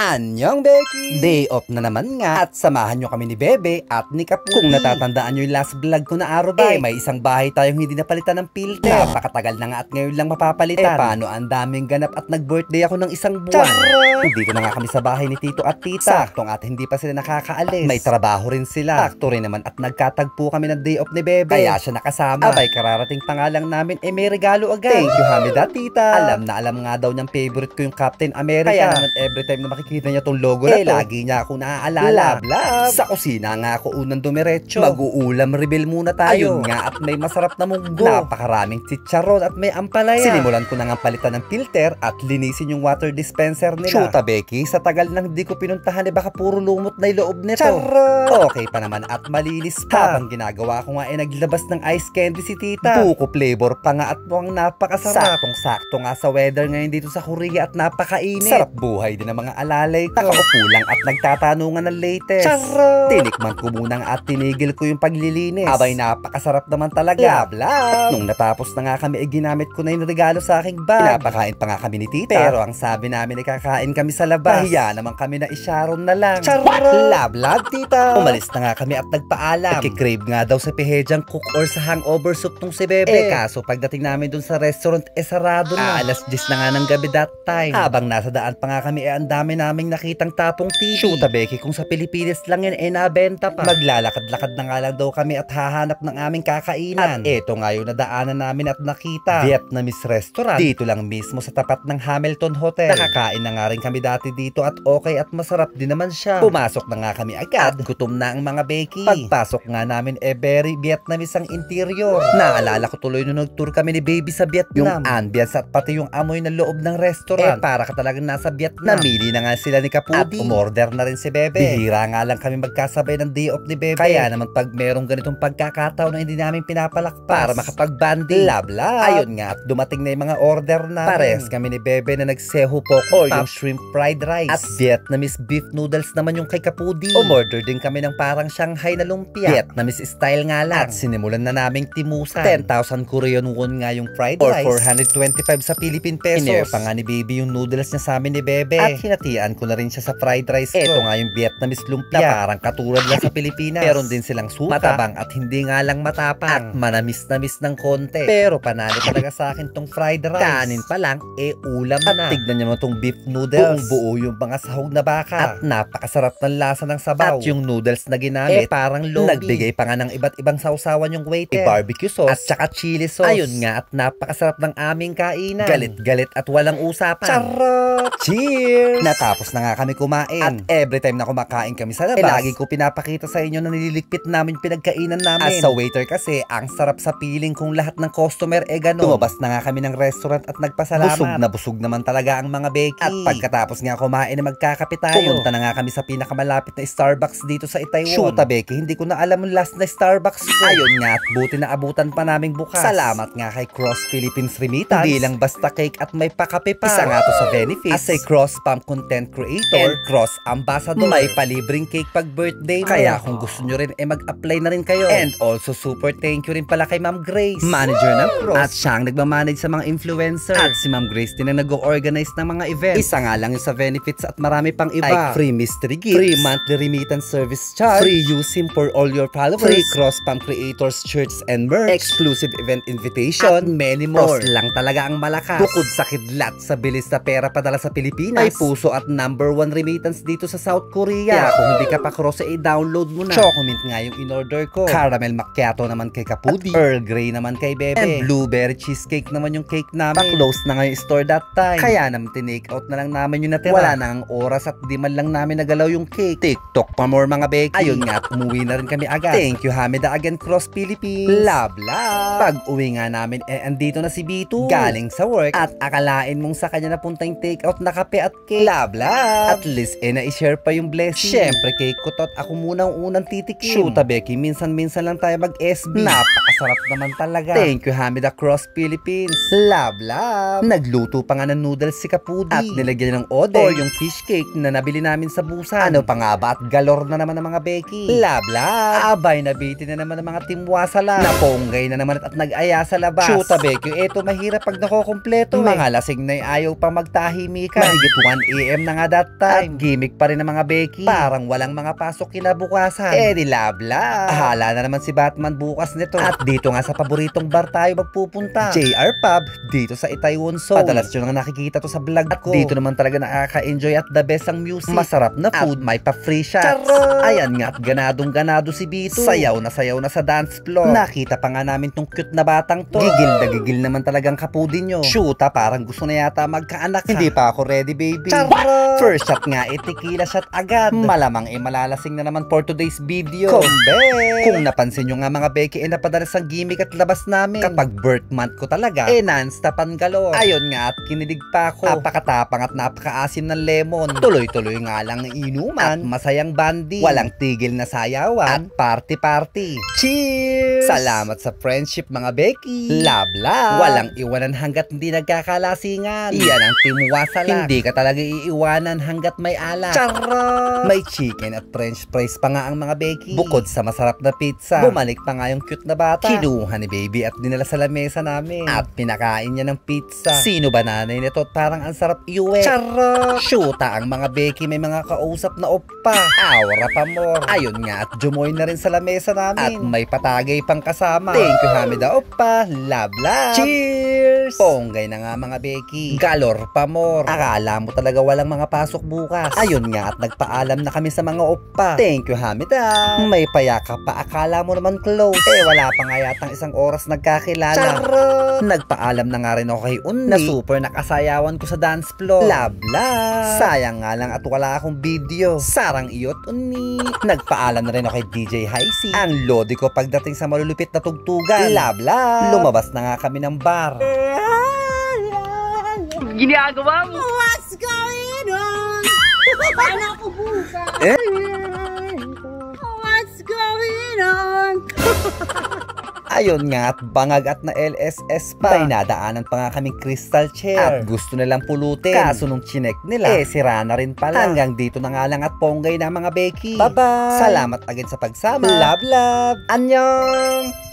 Anyong Becky! Day off na naman nga at samahan nyo kami ni Bebe at ni Kapudi. Kung natatandaan nyo yung last vlog ko na araw ba, may isang bahay tayong hindi napalitan ng filter. Napakatagal na nga at ngayon lang mapapalitan. Paano ang daming ganap at nag-birthday ako ng isang buwan. Dito na nga kami sa bahay ni Tito at Tita. Saktong at hindi pa sila nakakaalis. May trabaho rin sila. Sakto rin naman at nagkatagpo kami ng day off ni Bebe. Kaya siya nakasama. Abay, kararating pa nga lang namin, may regalo agad. Thank you, Hamida, Tita. Alam na alam nga daw niyang favorite ko yung Captain America. Kaya naman every time na makikita niya tong logo na to, lagi niya ako naaalala. Love. Sa kusina nga ako unang dumiretso. Mag-uulam reveal muna tayo. Ayun nga at may masarap na munggo. Napakaraming chicharon at may ampalaya. Sinimulan ko na nga palitan ng filter at linisin yung water dispenser nila. Shoota Becky, sa tagal nang di ko pinuntahan baka puro lumot na yung loob nito. Okay pa naman at malinis pa. Habang ginagawa ko nga naglabas ng ice candy si Tita. Buko flavor pa nga at mukhang napakasarap. Saktong-sakto nga sa weather ngayon dito sa Korea at napakainit. Sarap buhay din ang mga alalay ko. Nakaupo lang at nagtatanungan ng latest. Tinikman ko muna at tinigil ko yung paglilinis. Abay, napakasarap naman talaga. At nung natapos na nga kami, ginamit ko na yung regalo sa aking bag. Pinapakain pa nga kami ni Tita. Pero ang sabi namin kakain kami sa labas. Pahiya naman kami na isharon na lang. Love, Tita. Umalis na nga kami at nagpaalam. Nagkikrave nga daw sa Pihejang Cook or sa hangover soup tong si Bebe. Kaso pagdating namin dun sa restaurant, sarado na. Alas 10 na nga ng gabi that time. Habang nasa daan pa nga kami, ang dami naming nakitang tapong TV. Shoota Becky, kung sa Pilipinas lang yan, nabenta pa. Maglalakad-lakad na nga lang daw kami at hahanap ng aming kakainan. At eto nga yung nadaanan namin at nakita. Vietnamese restaurant. Dito lang mismo sa tapat ng Hamilton Hotel. Nakakain na nga rin kami dati dito at okay at masarap din naman siya. Pumasok na nga kami agad. Gutom na ang mga Becky. Pagpasok nga namin, very Vietnamese ang interior. Naalala ko tuloy nung nag-tour kami ni Baby sa Vietnam. Yung ambience at pati yung amoy ng loob ng restaurant. Para ka talagang nasa Vietnam. Namili na nga sila ni Kapudi. At umorder na rin si Bebe. Bihira nga lang kami magkasabay ng day off ni Bebe. Kaya naman pag merong ganitong pagkakataon na hindi namin pinapalakpas para makapag-banding. Love. Ayun nga at dumating na yung mga order na. Parehas kami ni Bebe na nagsehu pok or yung shrimp fried rice. At Vietnamese beef noodles naman yung kay Kapudi. Umorder din kami ng parang Shanghai na lumpia. Vietnamese style nga lang. At sinimulan na naming timusan. 10,000 Korean won nga yung fried rice. Or 425 sa Philippine pesos. Iner pa nga ni Baby yung noodles niya sa amin ni Bebe. At hinatian ko na rin siya sa fried rice ko. Eto nga yung Vietnamese lumpia. Parang katulad lang sa Pilipinas. Meron din silang suka. Matabang at hindi nga lang matapang. At manamis-namis ng konti. Pero panalo talaga sa akin tong fried rice. Kanin pa lang, ulam na. At tignan nyo tong beef noodles. Buong buo yung mga sahog na baka. At napakasarap ng lasa ng sabaw. At yung noodles na ginamit, parang lomi. Nagbigay pa nga ng iba't ibang sausawan yung waiter. Barbecue sauce. At saka chili sauce. Ayun nga at napakasarap ng aming kainan. Galit-galit at walang usapan. Charot! Cheers! Natapos na nga kami kumain. At every time na kumakain kami sa labas, lagi ko pinapakita sa inyo na nililigpit namin pinagkainan namin. As sa waiter kasi, ang sarap sa piling kung lahat ng customer gano'n. Tumabas na nga kami ng restaurant at nagpasalamat. Busog naman talaga ang mga Becky. At pagkatapos nga kumain na magkakape tayo, pumunta na nga kami sa pinakamalapit na Starbucks dito sa Itaewon. Shoota Becky, hindi ko na alam yung last na Starbucks ko. Ayun nga at buti na abutan pa naming bukas. Salamat nga kay Cross Philippines Remittance. Hindi lang basta cake at may pakape pa. Isa nga to sa benefits as a Cross Pump Content Creator and Cross Ambassador. May palibreng cake pag birthday mo. Kaya kung gusto nyo rin mag-apply na rin kayo. And also super thank you rin pala kay Ma'am Grace, manager ng Cross. At siyang nagmamanage sa mga influencer. At si Ma'am Grace din ang nag-organize ng mga events. Isa nga lang yung sa benefits at marami pang iba. Like free mystery gifts, free monthly remittance service charge, free USIM for all your followers, free Cross Pump Creators shirts and merch, exclusive event invitation, at many more. Cross lang talaga ang malakas. Bukod sa kidlat sa bilis na pera padala sa Pilipinas, may puso at #1 remittance dito sa South Korea. Kaya kung hindi ka pa Cross, i-download mo na. Chocolate nga yung in-order ko. Caramel macchiato naman kay Kapudi. Earl Grey naman kay Bebe. And blueberry cheesecake naman yung cake namin. Pa-close na nga yung store that time. Kaya naman tinake out na lang namin yung natira. Wala na ang oras at di man lang namin nagalaw yung cake. TikTok pa more mga Becky. Ayun nga at umuwi na rin kami agad. Thank you Hamida again Cross Philippines. Love. Pag uwi nga namin andito na si B2 galing sa work at akalain mong sa kanya napunta yung take out na kape at cake. Love. At least na-share pa yung blessing. Syempre cake ko to at ako muna ang unang titikim. Shoota Becky, minsan-minsan lang tayo mag-SB. Napakasarap naman talaga. Thank you Hamida Cross Philippines. Love. Nagluto pa nga ng noodles si Kapudi at nilagyan ng ode or yung fish cake na nabili namin sa Busan. Ano pa nga ba at galore na naman ng mga Becky. Love. Abay, nabiti na naman ng mga timwasala. Naponggay na naman at nag-aya sa labas. Shoota Becky, eto mahirap pag nakokompleto. Mga lasing na ayaw pa magtahimikan. Mahigit 1 AM na na nga that time. At gimmick pa rin ng mga Becky. Parang walang mga pasok kinabukasan. Di labla. Hala na naman si Batman bukas nito. At dito nga sa paboritong bar tayo magpupunta. JR Pub, dito sa Itaewon Seoul. Madalas yun ang nakikita to sa vlog ko. At dito naman talaga nakaka-enjoy at the best ang music. Masarap na food, may pa free shots. Ayan nga at ganadong-ganado si Bito. Sayaw na sa dance floor. Nakita pa nga namin tong cute na batang to. Gigil na gigil naman talagang kapudi nyo. Shoota, parang gusto na yata magkaanak. Hindi pa ako ready, baby. First shot nga, tequila shot agad. Malamang malalasing na naman for today's video. Kung napansin nyo nga mga Becky, napadalas ang gimmick at labas namin. Kapag birth month ko talaga, non-stopan galore. Ayun nga at kinilig pa ako. Napakatapang at napakaasim ng lemon. Tuloy-tuloy nga lang inuman at masayang bandi. Walang tigil na sayawan at party-party. Cheers! Salamat sa friendship mga Becky. Love. Walang iwanan hanggat hindi nagkakalasingan. Iyan ang timuwasa lang. Hindi ka talaga iiwanan hanggat may alak. Charot! May chicken at french fries pa nga ang mga Becky. Bukod sa masarap na pizza, bumalik pa nga yung cute na bata. Kinuha ni baby at dinala sa lamesa namin. At pinakain niya ng pizza. Sino ba nanay nito? Parang ang sarap iuwi. Charot! Shoota ang mga Becky, may mga kausap na oppa. Aura pa more. Ayun nga at jumoy na rin sa lamesa namin. At may patagay pang kasama. Thank you Hamida oppa. Love. Cheers! Ponggay na nga mga Becky. Galor pa more. Akala mo talaga walang mga pasok bukas. Ayun nga at nagpaalam na kami sa mga oppa. Thank you Hamida. May payaka pa. Akala mo naman close. Wala pa nga yatang isang oras nagkakilala. Charot! Nagpaalam na nga rin ako kay Unni na super nakasayawan ko sa dance floor. Love. Sayang nga lang at wala akong video. Sarang iyot Unni. Nagpaalam na rin ako kay DJ Hycy. Ang lodi ko pagdating sa malulupit na tugtugan. Love. Lumabas na nga kami ng bar. Ginagawa mo? What's going on? Paano ako bukas? What's going on? Ayun nga at bangag at na LSS pa. May nadaanan pa nga kaming crystal chair. At gusto nilang pulutin. Kaso nung chinek nila, sira na rin pala. Hanggang dito na nga lang at ponggay na mga Becky. Bye-bye! Salamat agad sa pagsama. Love! Annyeong!